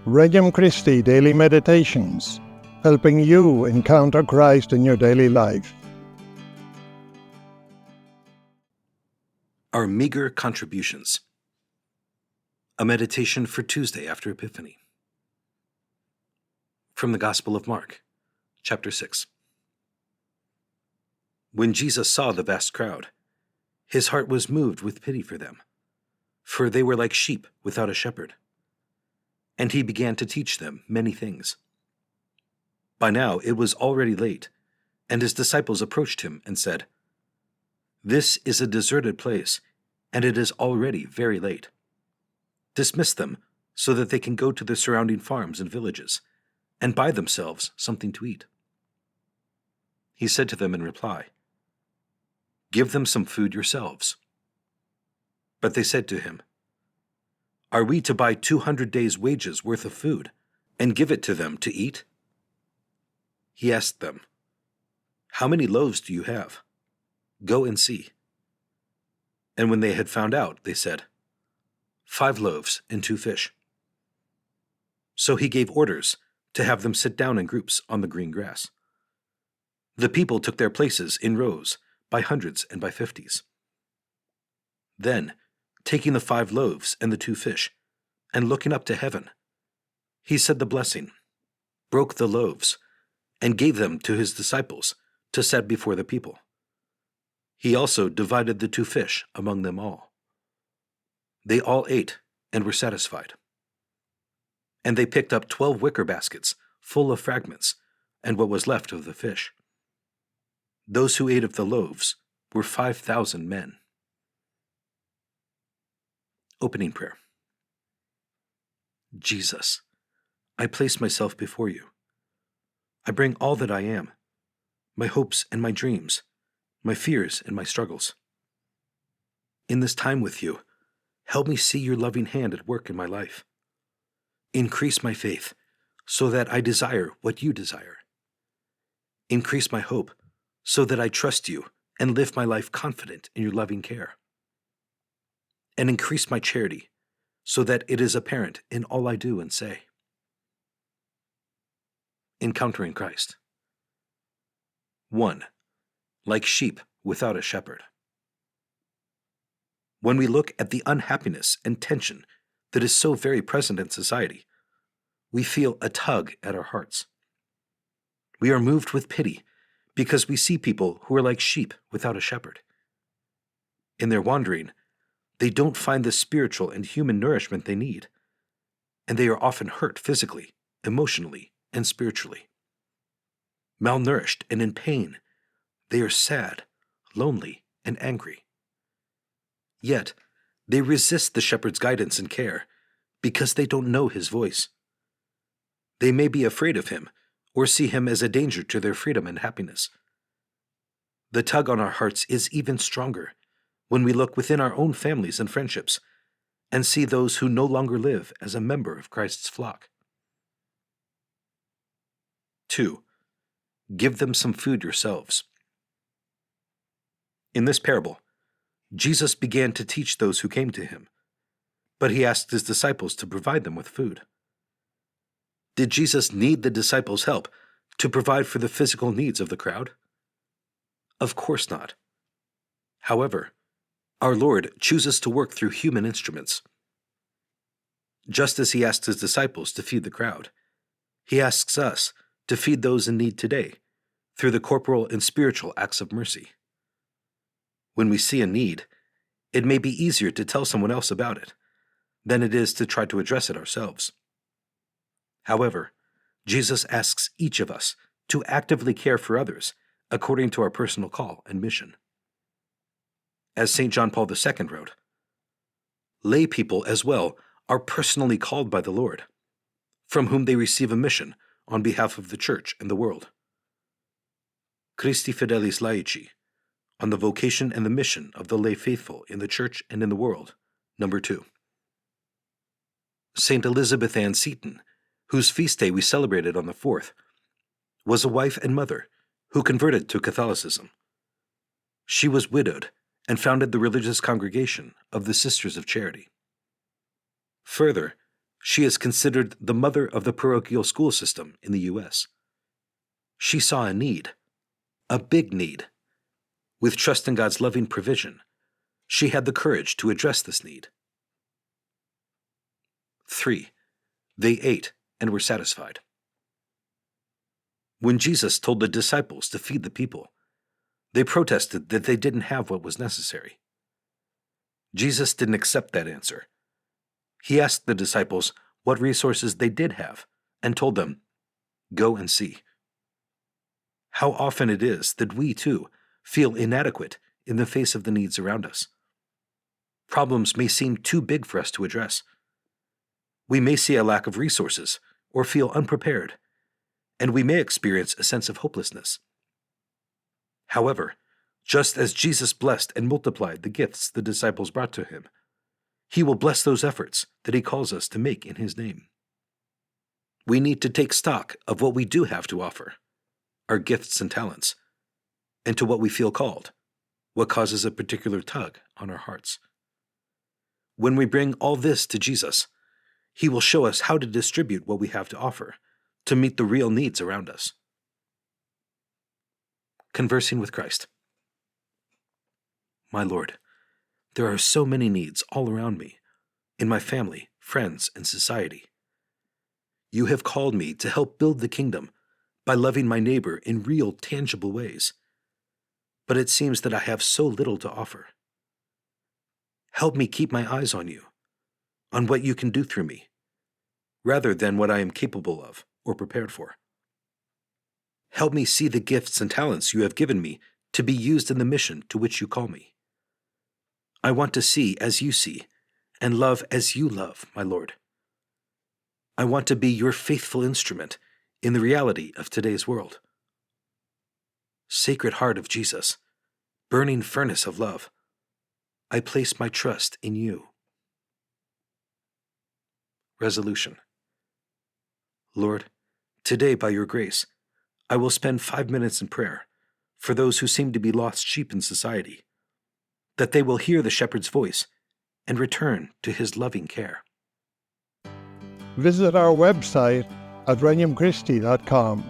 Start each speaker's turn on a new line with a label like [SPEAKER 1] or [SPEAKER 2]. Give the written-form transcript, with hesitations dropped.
[SPEAKER 1] Regnum Christi Daily Meditations, helping you encounter Christ in your daily life.
[SPEAKER 2] Our Meager Contributions. A meditation for Tuesday after Epiphany. From the Gospel of Mark, chapter 6. When Jesus saw the vast crowd, his heart was moved with pity for them, for they were like sheep without a shepherd. And he began to teach them many things. By now it was already late, and his disciples approached him and said, "This is a deserted place, and it is already very late. Dismiss them so that they can go to the surrounding farms and villages and buy themselves something to eat." He said to them in reply, "Give them some food yourselves." But they said to him, "Are we to buy 200 days' wages worth of food and give it to them to eat?" He asked them, "How many loaves do you have? Go and see." And when they had found out, they said, 5 loaves and 2 fish. So he gave orders to have them sit down in groups on the green grass. The people took their places in rows, by hundreds and by 50s. Then, taking the 5 loaves and the 2 fish, and looking up to heaven, he said the blessing, broke the loaves, and gave them to his disciples to set before the people. He also divided the 2 fish among them all. They all ate and were satisfied. And they picked up 12 wicker baskets full of fragments and what was left of the fish. Those who ate of the loaves were 5,000 men. Opening prayer. Jesus, I place myself before you. I bring all that I am, my hopes and my dreams, my fears and my struggles. In this time with you, help me see your loving hand at work in my life. Increase my faith so that I desire what you desire. Increase my hope so that I trust you and live my life confident in your loving care. And increase my charity so that it is apparent in all I do and say. Encountering Christ. 1. Like sheep without a shepherd. When we look at the unhappiness and tension that is so very present in society, we feel a tug at our hearts. We are moved with pity because we see people who are like sheep without a shepherd. In their wandering, they don't find the spiritual and human nourishment they need, and they are often hurt physically, emotionally, and spiritually. Malnourished and in pain, they are sad, lonely, and angry. Yet, they resist the shepherd's guidance and care because they don't know his voice. They may be afraid of him or see him as a danger to their freedom and happiness. The tug on our hearts is even stronger when we look within our own families and friendships and see those who no longer live as a member of Christ's flock. 2. Give them some food yourselves. In this parable, Jesus began to teach those who came to him, but he asked his disciples to provide them with food. Did Jesus need the disciples' help to provide for the physical needs of the crowd? Of course not. However, our Lord chooses to work through human instruments. Just as he asked his disciples to feed the crowd, he asks us to feed those in need today through the corporal and spiritual acts of mercy. When we see a need, it may be easier to tell someone else about it than it is to try to address it ourselves. However, Jesus asks each of us to actively care for others according to our personal call and mission. As St. John Paul II wrote, "Lay people as well are personally called by the Lord, from whom they receive a mission on behalf of the Church and the world." Christi Fidelis Laici, on the vocation and the mission of the lay faithful in the Church and in the world, number 2. St. Elizabeth Ann Seton, whose feast day we celebrated on the 4th, was a wife and mother who converted to Catholicism. She was widowed and founded the religious congregation of the Sisters of Charity. Further, She is considered the mother of the parochial school system in the U.S. She saw a need, a big need. With trust in God's loving provision, she had the courage to address this need. 3. They ate and were satisfied. When Jesus told the disciples to feed the people, they protested that they didn't have what was necessary. Jesus didn't accept that answer. He asked the disciples what resources they did have and told them, "Go and see." How often it is that we, too, feel inadequate in the face of the needs around us. Problems may seem too big for us to address. We may see a lack of resources or feel unprepared, and we may experience a sense of hopelessness. However, just as Jesus blessed and multiplied the gifts the disciples brought to him, he will bless those efforts that he calls us to make in his name. We need to take stock of what we do have to offer, our gifts and talents, and to what we feel called, what causes a particular tug on our hearts. When we bring all this to Jesus, he will show us how to distribute what we have to offer to meet the real needs around us. Conversing with Christ. My Lord, there are so many needs all around me, in my family, friends, and society. You have called me to help build the kingdom by loving my neighbor in real, tangible ways. But it seems that I have so little to offer. Help me keep my eyes on you, on what you can do through me, rather than what I am capable of or prepared for. Help me see the gifts and talents you have given me to be used in the mission to which you call me. I want to see as you see and love as you love, my Lord. I want to be your faithful instrument in the reality of today's world. Sacred Heart of Jesus, burning furnace of love, I place my trust in you. Resolution. Lord, today by your grace, I will spend 5 minutes in prayer for those who seem to be lost sheep in society, that they will hear the shepherd's voice and return to his loving care.
[SPEAKER 1] Visit our website at regnumchristi.com